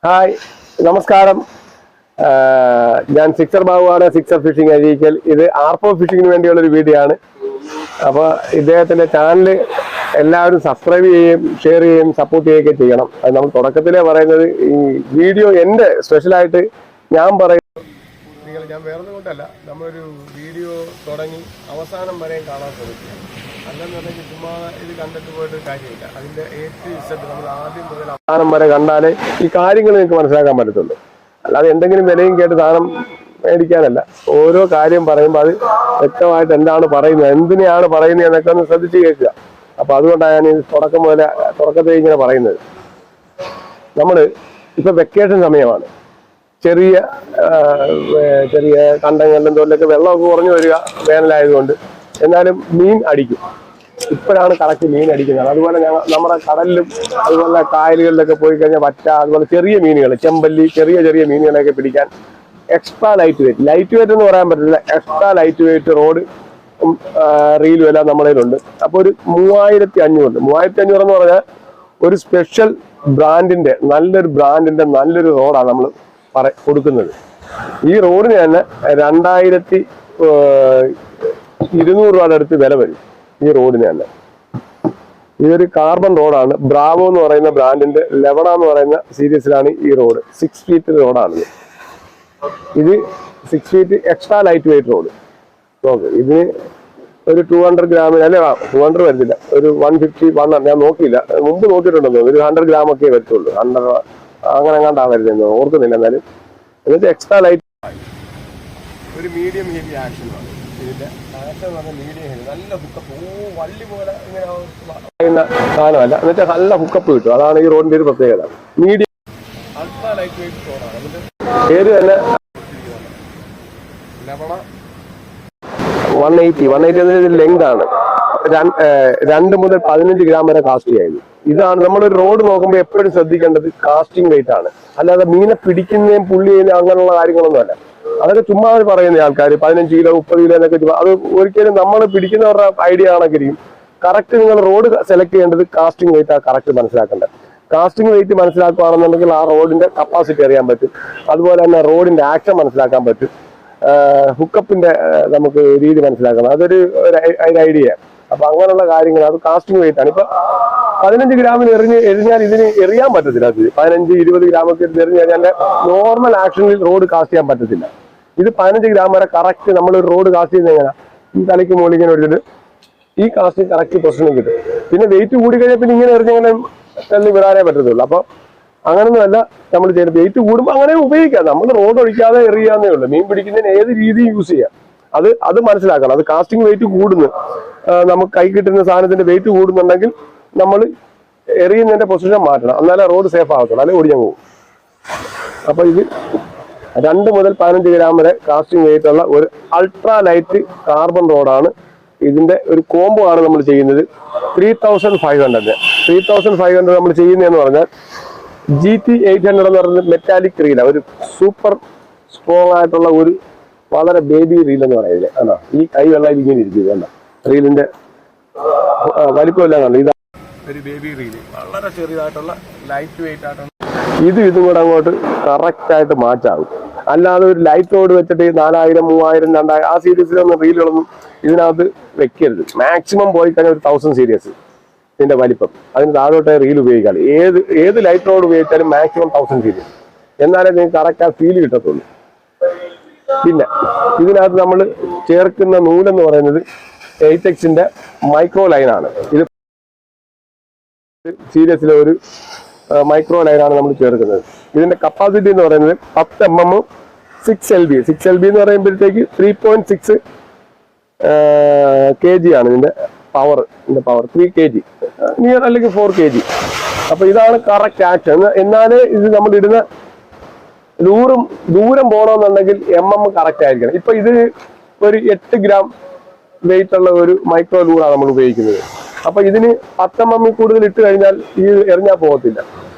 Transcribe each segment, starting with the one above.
Hi, നമസ്കാരം. ഞാൻ sixer ബാബുവാണ്, sixer phishing Areekkal. ഇത് ആർപ്പോ ഫിഷിങ്ങിന് വേണ്ടിയുള്ളൊരു വീഡിയോ ആണ്. അപ്പോൾ ഇദ്ദേഹത്തിൻ്റെ ചാനൽ എല്ലാവരും സബ്സ്ക്രൈബ് ചെയ്യുകയും ഷെയർ ചെയ്യുകയും സപ്പോർട്ട് ചെയ്യുകയൊക്കെ ചെയ്യണം. അത് നമ്മൾ തുടക്കത്തിലേ പറയുന്നത്. ഈ വീഡിയോ എൻ്റെ സ്പെഷ്യലായിട്ട് ഞാൻ പറയുന്നത് ഞാൻ വേറൊന്നും കൊണ്ടല്ല, നമ്മളൊരു വീഡിയോ തുടങ്ങി അവസാനം വരെയും കാണാൻ ശ്രമിക്കുക. അല്ലെന്നുണ്ടെങ്കിൽ ചുമ്മാ ഇത് കണ്ടിട്ട് പോയിട്ട് കാര്യമില്ല. അതിൻ്റെ ഏറ്റവും നമ്മൾ ആദ്യം മുതൽ അവസാനം വരെ കണ്ടാലേ ഈ കാര്യങ്ങൾ നിങ്ങൾക്ക് മനസ്സിലാക്കാൻ പറ്റത്തുള്ളൂ. അല്ലാതെ എന്തെങ്കിലും വിലയും കേട്ട് സാധനം മേടിക്കാനല്ല. ഓരോ കാര്യം പറയുമ്പോൾ അത് വ്യക്തമായിട്ട് എന്താണ് പറയുന്നത്, എന്തിനെയാണ് പറയുന്നത് എന്നൊക്കെ ഒന്ന് ശ്രദ്ധിച്ച് കേൾക്കുക. അപ്പോൾ അതുകൊണ്ടാണ് ഞാൻ തുടക്കത്തിൽ ഇങ്ങനെ പറയുന്നത്. നമ്മൾ ഇപ്പം വെക്കേഷൻ സമയമാണ്. ചെറിയ കണ്ടങ്ങളിലും തോലൊക്കെ വെള്ളമൊക്കെ കുറഞ്ഞു വരിക വേനലായതുകൊണ്ട്. എന്നാലും മീൻ അടിക്കും. ഇപ്പോഴാണ് കറക്റ്റ് മീൻ അടിക്കുന്നത്. അതുപോലെ നമ്മുടെ കടലിലും അതുപോലെ കായലുകളിലൊക്കെ പോയി കഴിഞ്ഞാൽ വറ്റ, അതുപോലെ ചെറിയ മീനുകൾ, ചെമ്പല്ലി, ചെറിയ മീനുകളെയൊക്കെ പിടിക്കാൻ എക്സ്ട്രാ ലൈറ്റ് വെയിറ്റ് എന്ന് പറയാൻ പറ്റില്ല, എക്സ്ട്രാ ലൈറ്റ് വെയിറ്റ് റോഡ് റീലും എല്ലാം നമ്മളതിലുണ്ട്. അപ്പോൾ ഒരു 3500 എന്ന് പറഞ്ഞാൽ ഒരു സ്പെഷ്യൽ ബ്രാൻഡിന്റെ നല്ലൊരു റോഡാണ് നമ്മൾ കൊടുക്കുന്നത്. ഈ റോഡിന് തന്നെ 2200 രൂപയുടെ അടുത്ത് വില വരും. ഈ റോഡിന് തന്നെ ഇതൊരു കാർബൺ റോഡാണ്. ബ്രാവോ എന്ന് പറയുന്ന ബ്രാൻഡിന്റെ ലെവണ എന്ന് പറയുന്ന സീരീസിലാണ് ഈ റോഡ്. 6 ഫീറ്റ് റോഡാണിത്. ഇത് 6 feet extra light weight road. Okay, ഇതിന് ഒരു 200 ഗ്രാമിന് അല്ലെ 200 വരുന്നില്ല, ഒരു 150 ഞാൻ നോക്കിയില്ല, മുമ്പ് നോക്കിയിട്ടുണ്ടെന്ന്. ഒരു 100 ഗ്രാം ഒക്കെ വരത്തുള്ളൂ. 100 അങ്ങനെ എങ്ങാണ്ടാ വരുന്നത്, ഓർക്കുന്നില്ല. എന്നാലും എന്നിട്ട് എക്സ്ട്രാ ലൈറ്റ് ഒരു മീഡിയം ഹെവി ആക്ഷൻ ആണ്. ഇതിന്റെ ആക്ഷൻ എന്ന് പറഞ്ഞാൽ മീഡിയം ഹെവി, നല്ല ഹുക്കപ്പ്, വള്ളി പോലെ ഇങ്ങനെ സാധനമല്ല, എന്നുവെച്ചാൽ നല്ല ഹുക്കപ്പ് കിട്ടും. അതാണ് ഈ റോഡിന്റെ ഒരു പ്രത്യേകത. മീഡിയം അൾട്രാ ലൈറ്റ് വെയിറ്റ് റോഡാണ്. അതിന്റെ പേര് തന്നെ 180 ലെങ്ത് ആണ്. 2 മുതൽ 15 ഗ്രാം വരെ കാസ്റ്റ് ചെയ്യുന്നു. ഇതാണ് നമ്മളൊരു റോഡ് നോക്കുമ്പോൾ എപ്പോഴും ശ്രദ്ധിക്കേണ്ടത് കാസ്റ്റിംഗ് വെയിറ്റ് ആണ്. അല്ലാതെ മീനെ പിടിക്കുന്നതും പുള്ളി ചെയ്യുന്നതും അങ്ങനെയുള്ള കാര്യങ്ങളൊന്നും അല്ല. അതൊക്കെ ചുമ്മാ പറയുന്ന ആൾക്കാർ 15 കിലോ 30 കിലോ എന്നൊക്കെ ചുമ്മാ, അത് ഒരിക്കലും നമ്മൾ പിടിക്കുന്നവരുടെ ഐഡിയ ആണെങ്കിലും കറക്റ്റ് നിങ്ങൾ റോഡ് സെലക്ട് ചെയ്യേണ്ടത് കാസ്റ്റിംഗ് വെയിറ്റ് കറക്റ്റ് മനസ്സിലാക്കേണ്ടത്. കാസ്റ്റിംഗ് വെയിറ്റ് മനസ്സിലാക്കുകയാണെന്നുണ്ടെങ്കിൽ ആ റോഡിന്റെ കപ്പാസിറ്റി അറിയാൻ പറ്റും. അതുപോലെ തന്നെ റോഡിന്റെ ആക്ഷൻ മനസ്സിലാക്കാൻ പറ്റും. ഹുക്കപ്പിന്റെ നമുക്ക് രീതി മനസ്സിലാക്കണം. അതൊരു ഐഡിയ. അപ്പൊ അങ്ങനെയുള്ള കാര്യങ്ങൾ അത് കാസ്റ്റിംഗ് വെയിറ്റ് ആണ്. ഇപ്പൊ 15 ഗ്രാമിന് എറിഞ്ഞാൽ ഇതിന് എറിയാൻ പറ്റത്തില്ല. അത് 15-20 ഗ്രാമൊക്കെ എറിഞ്ഞു കഴിഞ്ഞാൽ നോർമൽ ആക്ഷനിൽ റോഡ് കാസ്റ്റ് ചെയ്യാൻ പറ്റത്തില്ല. ഇത് 15 ഗ്രാം വരെ കറക്റ്റ് നമ്മൾ ഒരു റോഡ് കാസ്റ്റ് ചെയ്യുന്ന എങ്ങനെ ഈ തലയ്ക്ക് മുകളിങ്ങനെ എടുത്തിട്ട് ഈ കാസ്റ്റ് കറക്റ്റ് പൊസിഷനിൽ കിട്ടും. പിന്നെ വെയിറ്റ് കൂടി കഴിഞ്ഞാൽ പിന്നെ ഇങ്ങനെ എറിഞ്ഞങ്ങനെ തള്ളി വിടാനേ പറ്റത്തുള്ളൂ. അപ്പൊ അങ്ങനൊന്നുമല്ല നമ്മൾ ചെയ്യുന്നത്. വെയിറ്റ് കൂടുമ്പോൾ അങ്ങനെ ഉപയോഗിക്കാം. നമ്മൾ റോഡ് ഒഴിക്കാതെ എറിയാന്നേ ഉള്ളൂ. മീൻ പിടിക്കുന്നതിന് ഏത് രീതിയും യൂസ് ചെയ്യാം. അത് മനസ്സിലാക്കണം. അത് കാസ്റ്റിംഗ് വെയിറ്റ് കൂടുന്നു, നമുക്ക് കൈ കിട്ടുന്ന സാധനത്തിന്റെ വെയിറ്റ് കൂടുന്നുണ്ടെങ്കിൽ നമ്മൾ എറിയുന്നതിന്റെ പൊസിഷൻ മാറ്റണം. എന്നാലേ റോഡ് സേഫ് ആകത്തുള്ളൂ, അല്ലെങ്കിൽ ഓടിഞ്ഞങ്ങ് പോകും. അപ്പൊ ഇത് 2 മുതൽ 15 ഗ്രാം വരെ കാസ്റ്റിംഗ് വെയിറ്റ് ഉള്ള ഒരു അൾട്രാ ലൈറ്റ് കാർബൺ റോഡാണ്. ഇതിന്റെ ഒരു കോംബോ ആണ് നമ്മൾ ചെയ്യുന്നത്. 3500 നമ്മൾ ചെയ്യുന്നതെന്ന് പറഞ്ഞാൽ GT 800 എന്ന് പറയുന്നത് മെറ്റാലിക് റീല, ഒരു സൂപ്പർ സ്ട്രോങ് ആയിട്ടുള്ള ഒരു വളരെ ബേബി റീൽ എന്ന് പറയുന്നത്. ആണോ, ഈ കൈ വെള്ളം ഇങ്ങനെ ഇരിക്കുന്നത് കണ്ടോ, റീലിന്റെ വലിപ്പമെല്ലാം കണ്ടു. ഇതാണ് ഒരു ബേബി റീല്, വളരെ ചെറിയതായിട്ടുള്ള ലൈറ്റ് വെയിറ്റ് ആയിട്ടുള്ള. ഇതും കൂടെ അങ്ങോട്ട് കറക്റ്റ് ആയിട്ട് മാച്ചാകും. അല്ലാതെ ഒരു ലൈറ്റ് റോഡ് വെച്ചിട്ട് 4000, 3000, 2000 ആ സീരീസിലൊന്നും റീലുകളൊന്നും ഇതിനകത്ത് വെക്കരുത്. മാക്സിമം പോയി കഴിഞ്ഞാൽ ഒരു 1000 സീരീസ് ഇതിന്റെ വലിപ്പം. അതിന് താഴോട്ടേ റീൽ ഉപയോഗിക്കാം. ഏത് ലൈറ്റ് റോഡ് ഉപയോഗിച്ചാലും മാക്സിമം 1000 സീരീസ്, എന്നാലേ നിങ്ങൾക്ക് കറക്റ്റ് ആ ഫീൽ കിട്ടത്തുള്ളൂ. പിന്നെ ഇതിനകത്ത് നമ്മൾ ചേർക്കുന്ന നൂലെന്ന് പറയുന്നത് 8Xന്റെ മൈക്രോ ലൈനാണ്. ഇത് സീരീസിലെ ഒരു മൈക്രോ ലൈനാണ് നമ്മൾ ചേർക്കുന്നത്. ഇതിന്റെ കപ്പാസിറ്റി എന്ന് പറയുന്നത് 10 mm 6 LB എന്ന് പറയുമ്പോഴത്തേക്ക് 3.6 kg ആണ് ഇതിന്റെ പവർ. 3 kg നിയർ അല്ലെങ്കിൽ 4 kg. അപ്പൊ ഇതാണ് കറക്റ്റ് ആക്ഷൻ. എന്നാലേ ഇത് നമ്മൾ ഇടുന്ന ദൂരം പോകണമെന്നുണ്ടെങ്കിൽ കറക്റ്റ് ആയിരിക്കണം. ഇപ്പൊ ഇത് ഒരു 8 ഗ്രാം വെയിറ്റ് ഉള്ള ഒരു മൈക്രോ ലൂറാണ് നമ്മൾ ഉപയോഗിക്കുന്നത്. അപ്പൊ ഇതിന് 10 mm കൂടുതൽ ഇട്ട് കഴിഞ്ഞാൽ ഈ എറിഞ്ഞാൽ പോകത്തില്ല.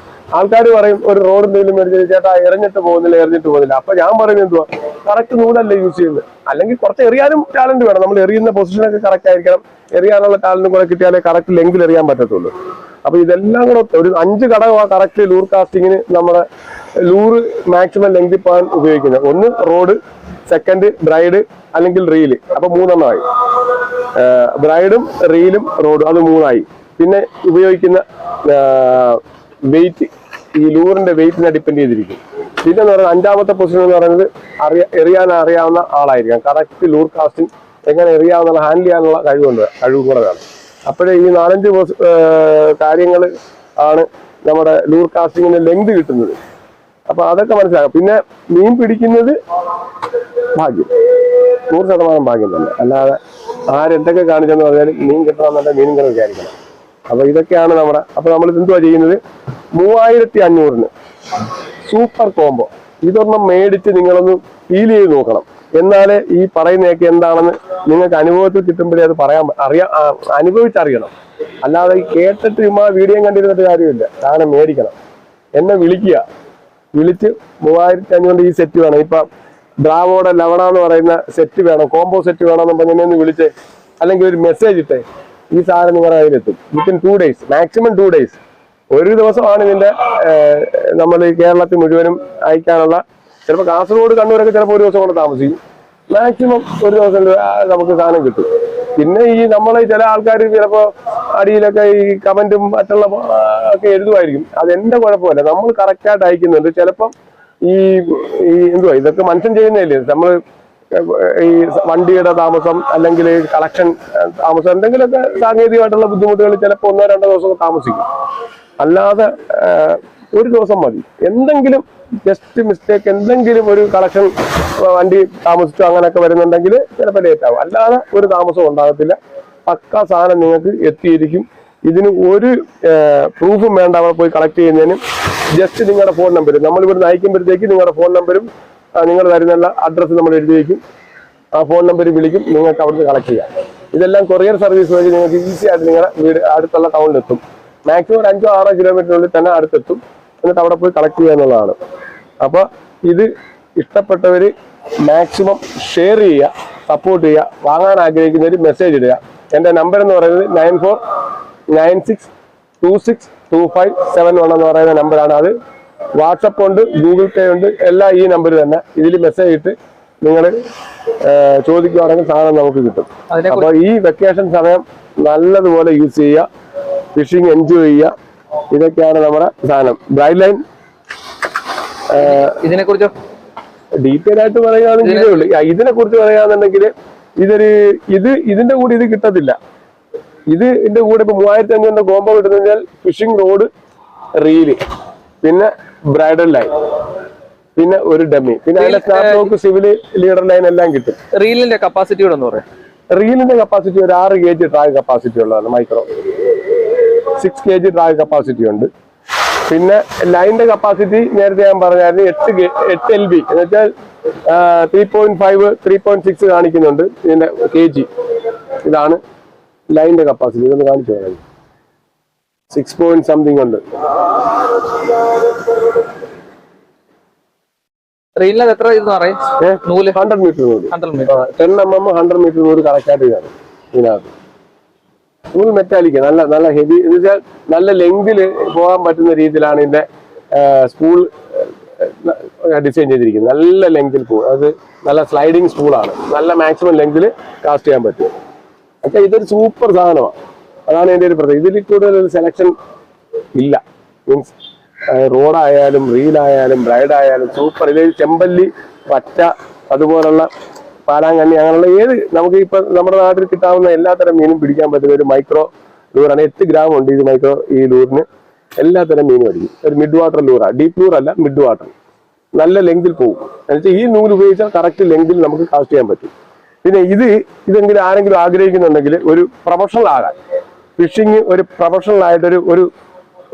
ആൾക്കാർ പറയും ഒരു റോഡ് എന്തെങ്കിലും മേടിച്ച് ചേട്ടാ എറിഞ്ഞിട്ട് പോകുന്നില്ല. അപ്പൊ ഞാൻ പറയുന്നത് എന്തുവാ, കറക്റ്റ് നൂലല്ലേ യൂസ് ചെയ്യുന്നത്. അല്ലെങ്കിൽ കുറച്ച് എറിയാനും ടാലന്റ് വേണം. നമ്മൾ എറിയുന്ന പൊസിഷനൊക്കെ കറക്റ്റ് ആയിരിക്കണം. എറിയാനുള്ള ടാലന്റ് കൂടെ കിട്ടിയാലേ കറക്റ്റ് ലെങ്കിൽ എറിയാൻ പറ്റത്തുള്ളൂ. അപ്പൊ ഇതെല്ലാം കൂടെ ഒരു 5 ഘടകം ആ കറക്റ്റ് ലൂർ കാസ്റ്റിങ്ങിന് നമ്മുടെ ലൂറ് മാക്സിമം ലെങ്ത് പോകാൻ ഉപയോഗിക്കുന്നത്. ഒന്ന് റോഡ്, സെക്കൻഡ് ബ്രൈഡ് അല്ലെങ്കിൽ റീല്. അപ്പൊ 3 എണ്ണമായി. ബ്രൈഡും റീലും റോഡും അത് 3ആയി. പിന്നെ ഉപയോഗിക്കുന്ന വെയിറ്റ്, ഈ ലൂറിന്റെ വെയിറ്റിനെ ഡിപ്പെൻഡ് ചെയ്തിരിക്കും. പിന്നെ എന്ന് പറയുന്നത് 5ാമത്തെ പൊസിഷൻ എന്ന് പറയുന്നത് എറിയാൻ അറിയാവുന്ന ആളായിരിക്കാം. കറക്റ്റ് ലൂർ കാസ്റ്റിംഗ് എങ്ങനെ എറിയാവുന്ന ഹാൻഡിൽ ചെയ്യാനുള്ള കഴിവും കൂടെ വേണം. അപ്പോഴേ ഈ 4-5 കാര്യങ്ങൾ ആണ് നമ്മുടെ ലൂർ കാസ്റ്റിങ്ങിന് ലെങ്ത് കിട്ടുന്നത്. അപ്പൊ അതൊക്കെ മനസ്സിലാക്കാം. പിന്നെ മീൻ പിടിക്കുന്നത് ഭാഗ്യം, 100% ഭാഗ്യം തന്നെ. അല്ലാതെ ആരെന്തൊക്കെ കാണിച്ചെന്ന് പറഞ്ഞാൽ മീൻ കിട്ടണമെന്നുണ്ടെങ്കിൽ മീനും കൂടെ വിചാരിക്കണം. അപ്പൊ ഇതൊക്കെയാണ് നമ്മുടെ. അപ്പൊ നമ്മൾ എന്തുവാ ചെയ്യുന്നത്, 3500-ന് സൂപ്പർ കോംബോ. ഇതൊന്നും മേടിച്ച് നിങ്ങളൊന്ന് ഫീൽ ചെയ്ത് നോക്കണം. എന്നാലേ ഈ പറയുന്നതൊക്കെ എന്താണെന്ന് നിങ്ങൾക്ക് അനുഭവത്തിൽ കിട്ടുമ്പോഴേ അത് അനുഭവിച്ചറിയണം. അല്ലാതെ ഈ കേട്ടിട്ട് ചുമ്മാ വീഡിയോ കണ്ടിരുന്നിട്ട് കാര്യമില്ല. സാധനം മേടിക്കണം. എന്നെ വിളിച്ച് 3500 ഈ സെറ്റ് വേണം. ഇപ്പൊ ബ്രാവോടെ ലവണ എന്ന് പറയുന്ന സെറ്റ് വേണം, കോംബോ സെറ്റ് വേണമെന്ന് പറഞ്ഞ് ഒന്ന് വിളിച്ച് അല്ലെങ്കിൽ ഒരു മെസ്സേജ് ഇട്ടേ ഈ സാധനം നിങ്ങളുടെ കയ്യിലെത്തും. Within 2 days, maximum 2 days. ഒരു ദിവസമാണ് ഇതിന്റെ നമ്മൾ കേരളത്തിൽ മുഴുവനും അയക്കാനുള്ള. ചിലപ്പോൾ കാസർഗോഡ്, കണ്ണൂരൊക്കെ ചിലപ്പോൾ ഒരു ദിവസം കൊണ്ട് താമസിക്കും. മാക്സിമം ഒരു ദിവസം നമുക്ക് സാധനം കിട്ടും. പിന്നെ ഈ നമ്മളെ ചില ആൾക്കാർ ചിലപ്പോൾ അടിയിലൊക്കെ ഈ കമന്റും മറ്റുള്ള ഒക്കെ എഴുതുമായിരിക്കും. അത് എന്റെ കുഴപ്പമല്ല, നമ്മൾ കറക്റ്റായിട്ട് അയക്കുന്നുണ്ട്. ചിലപ്പം ഈ എന്തുവാ ഇതൊക്കെ മനുഷ്യൻ ചെയ്യുന്നതല്ലേ. നമ്മൾ ഈ വണ്ടിയുടെ താമസം അല്ലെങ്കിൽ കളക്ഷൻ താമസം എന്തെങ്കിലുമൊക്കെ സാങ്കേതികമായിട്ടുള്ള ബുദ്ധിമുട്ടുകൾ ചിലപ്പോൾ 1-2 ദിവസമൊക്കെ താമസിക്കും. അല്ലാതെ ഒരു ദിവസം മതി. എന്തെങ്കിലും ജസ്റ്റ് മിസ്റ്റേക്ക്, എന്തെങ്കിലും ഒരു കളക്ഷൻ വണ്ടി താമസിച്ചോ അങ്ങനെയൊക്കെ വരുന്നുണ്ടെങ്കിൽ ചിലപ്പോൾ ലേറ്റ് ആവും. അല്ലാതെ ഒരു താമസം ഉണ്ടാകത്തില്ല. പക്കാ സാധനം നിങ്ങൾക്ക് എത്തിയിരിക്കും. ഇതിന് ഒരു പ്രൂഫും വേണ്ട. അവിടെ പോയി കളക്ട് ചെയ്യുന്നതിന് ജസ്റ്റ് നിങ്ങളുടെ ഫോൺ നമ്പർ നമ്മളിവിടുന്ന് അയക്കുമ്പോഴത്തേക്ക് നിങ്ങളുടെ ഫോൺ നമ്പരും നിങ്ങൾ തരുന്ന അഡ്രസ്സ് നമ്മൾ എഴുതി വയ്ക്കും. ആ ഫോൺ നമ്പറിൽ വിളിക്കും, നിങ്ങൾക്ക് അവിടുന്ന് കളക്ട് ചെയ്യാം. ഇതെല്ലാം കൊറിയർ സർവീസ് വഴി നിങ്ങൾക്ക് ഈസി ആയിട്ട് നിങ്ങളുടെ വീട് അടുത്തുള്ള ടൗണിലെത്തും. മാക്സിമം 5-6 കിലോമീറ്ററിനുള്ളിൽ തന്നെ അടുത്തെത്തും. എന്നിട്ട് അവിടെ പോയി കളക്ട് ചെയ്യുക എന്നുള്ളതാണ്. അപ്പൊ ഇത് ഇഷ്ടപ്പെട്ടവര് മാക്സിമം ഷെയർ ചെയ്യുക, സപ്പോർട്ട് ചെയ്യുക. വാങ്ങാൻ ആഗ്രഹിക്കുന്നവർ മെസ്സേജ് ഇടുക. എൻ്റെ നമ്പർ എന്ന് പറയുന്നത് 9496262571 എന്ന് പറയുന്ന നമ്പറാണ്. അത് വാട്സപ്പ് ഉണ്ട്, ഗൂഗിൾ പേ ഉണ്ട്, എല്ലാം ഈ നമ്പർ തന്നെ. ഇതിൽ മെസ്സേജ് ഇട്ട് നിങ്ങൾ ചോദിക്കുകയാണെങ്കിൽ സാധനം നമുക്ക് കിട്ടും. അപ്പൊ ഈ വെക്കേഷൻ സമയം നല്ലതുപോലെ യൂസ് ചെയ്യുക, ഫിഷിംഗ് എൻജോയ് ചെയ്യുക. ഇതൊക്കെയാണ് നമ്മുടെ സാധനം. ബ്രൈഡ് ലൈൻ ഇതിനെ കുറിച്ച് ഡീറ്റെയിൽ ആയിട്ട് പറയുകയാണെങ്കിൽ ഇതിനെ കുറിച്ച് പറയുകയാണെന്നുണ്ടെങ്കിൽ ഇതിന്റെ കൂടെ ഇത് കിട്ടത്തില്ല. ഇതിന്റെ കൂടെ ഇപ്പൊ 3500 കോംബോ കിട്ടുന്നതിനാൽ ഫിഷിംഗ് റോഡ്, റീല്, പിന്നെ ബ്രൈഡൽ ലൈൻ, പിന്നെ ഒരു ഡമ്മി, പിന്നെ അതിന്റെ സ്നാപ്ലോക്ക്, സിവില്, ലീഡർ ലൈൻ എല്ലാം കിട്ടും. റീലിന്റെ കപ്പാസിറ്റി കൂടെ ഒന്ന് പറയാം. റീലിന്റെ കപ്പാസിറ്റി ഒരു 6 kg ട്രാഗ് കപ്പാസിറ്റി ഉള്ളതാണ്. മൈക്രോ 6 kg ട്രാഗ് കപ്പാസിറ്റി ഉണ്ട്. പിന്നെ ലൈനിന്റെ കപ്പാസിറ്റി നേരത്തെ ഞാൻ പറഞ്ഞായിരുന്നു 8 LB എന്ന് വെച്ചാൽ 3.5 3.6 കാണിക്കുന്നുണ്ട് ഇതിന്റെ kg. ഇതാണ് ലൈനിന്റെ കപ്പാസിറ്റി. ഇതൊന്ന് കാണിച്ചു തരാം. 6 point something ഉണ്ട്. റീലിനകത്ത് എത്ര ഇതെന്ന് പറയും? 100 മീറ്റർ നൂല്, 10 mm 100 മീറ്റർ നൂല് കറക്റ്റായിട്ട് കാണും ഇതിനകത്ത്. ഫുൾ മെറ്റാലിക്, നല്ല ഹെവി എന്ന് വെച്ചാൽ നല്ല ലെങ്തിൽ പോകാൻ പറ്റുന്ന രീതിയിലാണ് ഇതിന്റെ സ്പൂൾ ഡിസൈൻ ചെയ്തിരിക്കുന്നത്. നല്ല ലെങ്തിൽ പോകും. അത് നല്ല സ്ലൈഡിങ് സ്പൂളാണ്. നല്ല മാക്സിമം ലെങ്തിൽ കാസ്റ്റ് ചെയ്യാൻ പറ്റും. പക്ഷെ ഇതൊരു സൂപ്പർ സാധനമാണ്. അതാണ് എൻ്റെ ഒരു പ്രത്യേകത. ഇതിൽ കൂടുതൽ ഒരു സെലക്ഷൻ ഇല്ല. മീൻസ് റോഡായാലും റീലായാലും ബ്രൈഡായാലും സൂപ്പർ. ഇതിൽ ചെമ്പല്ലി, പറ്റ, അതുപോലുള്ള പാലാങ്കണ്ണി, അങ്ങനെയുള്ള ഏത് നമുക്ക് ഇപ്പൊ നമ്മുടെ നാട്ടിൽ കിട്ടാവുന്ന എല്ലാത്തരം മീനും പിടിക്കാൻ പറ്റുന്ന ഒരു മൈക്രോ ലൂറാണ്. 8 gram ഉണ്ട് ഇത് മൈക്രോ. ഈ ലൂറിന് എല്ലാത്തരം മീനും അടിക്കും. ഒരു മിഡ് വാട്ടർ ലൂറാണ്. ഡീപ്പ് ലൂർ അല്ല, മിഡ് വാട്ടർ. നല്ല ലെങ്തിൽ പോകും. എന്നുവെച്ചാൽ ഈ നൂല് ഉപയോഗിച്ചാൽ കറക്റ്റ് ലെങ്തിൽ നമുക്ക് കാസ്റ്റ് ചെയ്യാൻ പറ്റും. പിന്നെ ഇതെങ്കിലും ആരെങ്കിലും ആഗ്രഹിക്കുന്നുണ്ടെങ്കിൽ ഒരു പ്രൊഫഷണൽ ആകാൻ, ഫിഷിങ് ഒരു പ്രൊഫഷണൽ ആയിട്ട്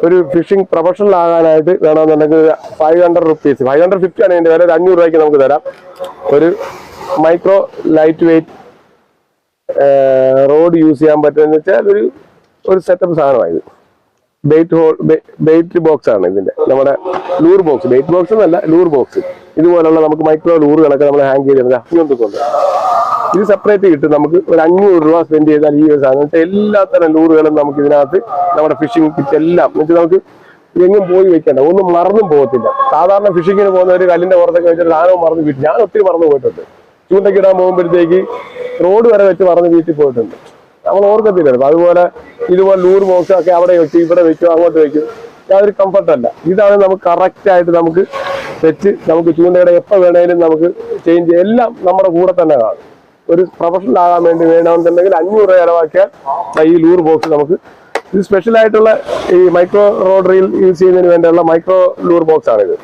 ഒരു ഫിഷിംഗ് പ്രൊഫഷണൽ ആകാനായിട്ട് വേണമെന്നുണ്ടെങ്കിൽ 500 rupees, 550 ആണ് ഇതിന്റെ വില. 500 രൂപയ്ക്ക് നമുക്ക് തരാം. ഒരു micro light weight road use ചെയ്യാൻ പറ്റുമെന്ന് വെച്ചാൽ ഒരു സെറ്റപ്പ് സാധനമാണ്. ബെയ്റ്റ് ബോക്സ് ആണ് ഇതിന്റെ, നമ്മുടെ ലൂർ ബോക്സ്. ബെയ്റ്റ് ബോക്സ് എന്നല്ല, ലൂർ ബോക്സ്. ഇതുപോലുള്ള നമുക്ക് മൈക്രോ ലൂറുകളൊക്കെ നമ്മൾ ഹാങ് ചെയ്ത് കൊണ്ട് ഇത് സെപ്പറേറ്റ് കിട്ടും. നമുക്ക് ഒരു 500 രൂപ സ്പെൻഡ് ചെയ്താൽ ഈ ഒരു സാധനം എല്ലാത്തരം ലൂറുകളും നമുക്ക് ഇതിനകത്ത് നമ്മുടെ ഫിഷിംഗ് കിറ്റ് എല്ലാം നമുക്ക് എങ്ങും പോയി വെക്കണ്ട, ഒന്നും മറന്നും പോകത്തില്ല. സാധാരണ ഫിഷിങ്ങിന് പോകുന്ന ഒരു കല്ലിന്റെ പുറത്തൊക്കെ വെച്ചിട്ട് സാധനവും മറന്ന് വീട്ടിൽ, ഞാൻ ഒത്തിരി മറന്നു പോയിട്ടുണ്ട്. ചൂണ്ടക്കിടാൻ പോകുമ്പോഴത്തേക്ക് റോഡ് വരെ വെച്ച് മറന്ന് വീട്ടിൽ പോയിട്ടുണ്ട്, നമ്മൾ ഓർക്കത്തില്ലായിരുന്നു. അതുപോലെ ഇതുപോലെ ലൂർ ബോക്സ് ഒക്കെ അവിടെ വെക്കും, ഇവിടെ വെക്കും, അങ്ങോട്ട് വെക്കും, യാതൊരു കംഫർട്ടല്ല. ഇതാണ് നമുക്ക് കറക്റ്റ് ആയിട്ട് നമുക്ക് വെച്ച് നമുക്ക് ചൂണ്ടയുടെ എപ്പോൾ വേണേലും നമുക്ക് ചേഞ്ച് ചെയ്യാം, എല്ലാം നമ്മുടെ കൂടെ തന്നെ കാണും. ഒരു പ്രൊഫഷണൽ ആകാൻ വേണ്ടി വേണമെന്നുണ്ടെങ്കിൽ 500 രൂപ ചിലവാക്കിയാൽ ഈ ലൂർ ബോക്സ് നമുക്ക്, ഇത് സ്പെഷ്യൽ ആയിട്ടുള്ള ഈ മൈക്രോ റോഡ് റീൽ യൂസ് ചെയ്യുന്നതിന് വേണ്ടിയുള്ള മൈക്രോ ലൂർ ബോക്സ് ആണിത്.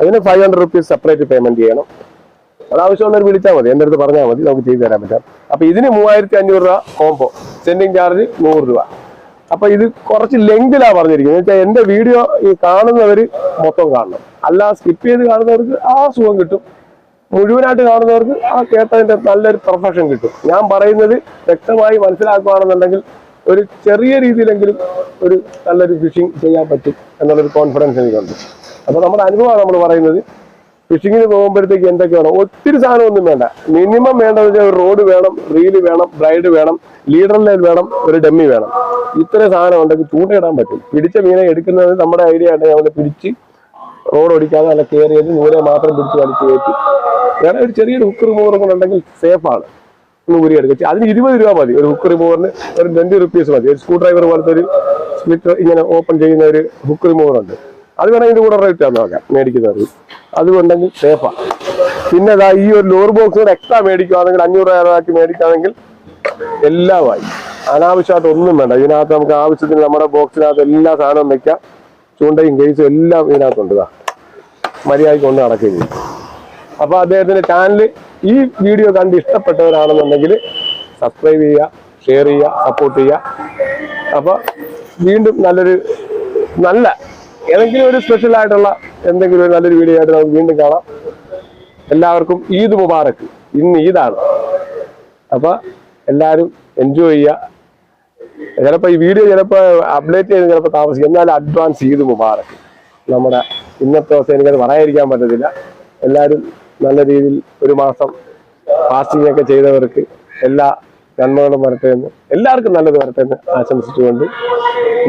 അതിന് 500 റുപ്പീസ് സെപ്പറേറ്റ് പേയ്മെന്റ് ചെയ്യണം. അതാവശ്യമുള്ളവർ വിളിച്ചാൽ മതി, എൻ്റെ അടുത്ത് പറഞ്ഞാൽ മതി, നമുക്ക് ചെയ്തു തരാൻ പറ്റാം. അപ്പൊ ഇതിന് 3500 രൂപ കോംബോ, സെൻഡിങ് ചാർജ് 100 രൂപ. അപ്പൊ ഇത് കുറച്ച് ലെങ്തിലാണ് പറഞ്ഞിരിക്കുന്നത്. എന്ന് വെച്ചാൽ എന്റെ വീഡിയോ ഈ കാണുന്നവര് മൊത്തം കാണണം, അല്ല സ്കിപ്പ് ചെയ്ത് കാണുന്നവർക്ക് ആ സുഖം കിട്ടും, മുഴുവനായിട്ട് കാണുന്നവർക്ക് ആ കേട്ടതിന്റെ നല്ലൊരു പെർഫെക്ഷൻ കിട്ടും. ഞാൻ പറയുന്നത് വ്യക്തമായി മനസ്സിലാക്കുകയാണെന്നുണ്ടെങ്കിൽ ഒരു ചെറിയ രീതിയിലെങ്കിലും ഒരു നല്ലൊരു ഫിഷിംഗ് ചെയ്യാൻ പറ്റും എന്നുള്ളൊരു കോൺഫിഡൻസ് എനിക്കുണ്ട്. അപ്പൊ നമ്മുടെ അനുഭവമാണ് നമ്മൾ പറയുന്നത്. ഫിഷിങ്ങിന് പോകുമ്പോഴത്തേക്ക് എന്തൊക്കെ വേണം, ഒത്തിരി സാധനമൊന്നും വേണ്ട. മിനിമം വേണ്ടത് വെച്ചാൽ ഒരു റോഡ് വേണം, റീല് വേണം, ബ്രൈഡ് വേണം, ലീഡർ ലൈൻ വേണം, ഒരു ഡമ്മി വേണം. ഇത്രയും സാധനം ഉണ്ടെങ്കിൽ ചൂണ്ടയിടാൻ പറ്റും. പിടിച്ച മീനെ എടുക്കുന്നത് നമ്മുടെ ഐഡിയ ആയിട്ട് നമ്മൾ പിടിച്ച് റോഡ് ഓടിക്കാതെ നല്ല കെയർ ചെയ്ത് നൂരെ മാത്രം പിടിച്ച് വലിച്ച് കയറ്റി വേറെ ഒരു ചെറിയൊരു ഹുക്ക് റിമൂവർ കൂടെ ഉണ്ടെങ്കിൽ സേഫാണ്. ഊരി എടുക്കുക. അതിന് 20 രൂപ മതി. ഒരു ഹുക്ക് റിമൂവറിന് ഒരു 20 റുപ്പീസ് മതി. ഒരു സ്ക്രൂ ഡ്രൈവർ പോലത്തെ ഒരു സ്പ്ലിറ്റ് ഇങ്ങനെ ഓപ്പൺ ചെയ്യുന്ന ഒരു ഹുക്ക് റിമൂവർ ഉണ്ട്. അത് വേണമെങ്കിൽ ഇതിന്റെ കൂടെ റേറ്റ് ആണ് നോക്കാം മേടിക്കുന്നവർക്ക്. അതുകൊണ്ടെങ്കിൽ സേഫാണ്. പിന്നെ അതാ ഈ ഒരു ലോർ ബോക്സ് കൂടെ എക്സ്ട്രാ മേടിക്കുകയാണെങ്കിൽ 500 രൂപ മേടിക്കുകയാണെങ്കിൽ എല്ലാമായി. അനാവശ്യമായിട്ട് ഒന്നും വേണ്ട. ഇതിനകത്ത് നമുക്ക് ആവശ്യത്തിന് നമ്മുടെ ബോക്സിനകത്ത് എല്ലാ സാധനവും വെക്കാം. ചൂണ്ടയും കേസും എല്ലാം ഇതിനകത്തുണ്ട്. മര്യാദയ്ക്ക് കൊണ്ട് നടക്കുകയും ചെയ്യും. അപ്പൊ അദ്ദേഹത്തിന്റെ ചാനൽ ഈ വീഡിയോ കണ്ട് ഇഷ്ടപ്പെട്ടവരാണെന്നുണ്ടെങ്കിൽ സബ്സ്ക്രൈബ് ചെയ്യുക, ഷെയർ ചെയ്യുക, സപ്പോർട്ട് ചെയ്യുക. അപ്പൊ വീണ്ടും നല്ല ഏതെങ്കിലും ഒരു സ്പെഷ്യൽ ആയിട്ടുള്ള എന്തെങ്കിലും ഒരു നല്ലൊരു വീഡിയോ ആയിട്ട് നമുക്ക് വീണ്ടും കാണാം. എല്ലാവർക്കും ഈദ് മുബാറക്ക്. ഇന്ന് ഈദാണ്. അപ്പൊ എല്ലാവരും എൻജോയ് ചെയ്യുക. ചിലപ്പോൾ ഈ വീഡിയോ ചിലപ്പോൾ അപ്ഡേറ്റ് ചെയ്ത് ചിലപ്പോൾ താമസിക്കും, എന്നാലും അഡ്വാൻസ് ഈദ് മുബാറക്ക്. നമ്മുടെ ഇന്നത്തെ ദിവസം എനിക്കത് പറയാതിരിക്കാൻ പറ്റത്തില്ല. എല്ലാവരും നല്ല രീതിയിൽ ഒരു മാസം ഫാസ്റ്റിംഗ് ഒക്കെ ചെയ്തവർക്ക് എല്ലാ നന്മകളും വരട്ടെ എന്ന്, എല്ലാവർക്കും നല്ലത് വരട്ടെ എന്ന് ആശംസിച്ചുകൊണ്ട്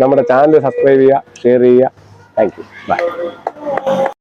നമ്മുടെ ചാനൽ സബ്സ്ക്രൈബ് ചെയ്യുക, ഷെയർ ചെയ്യുക. Thank you. ബൈ.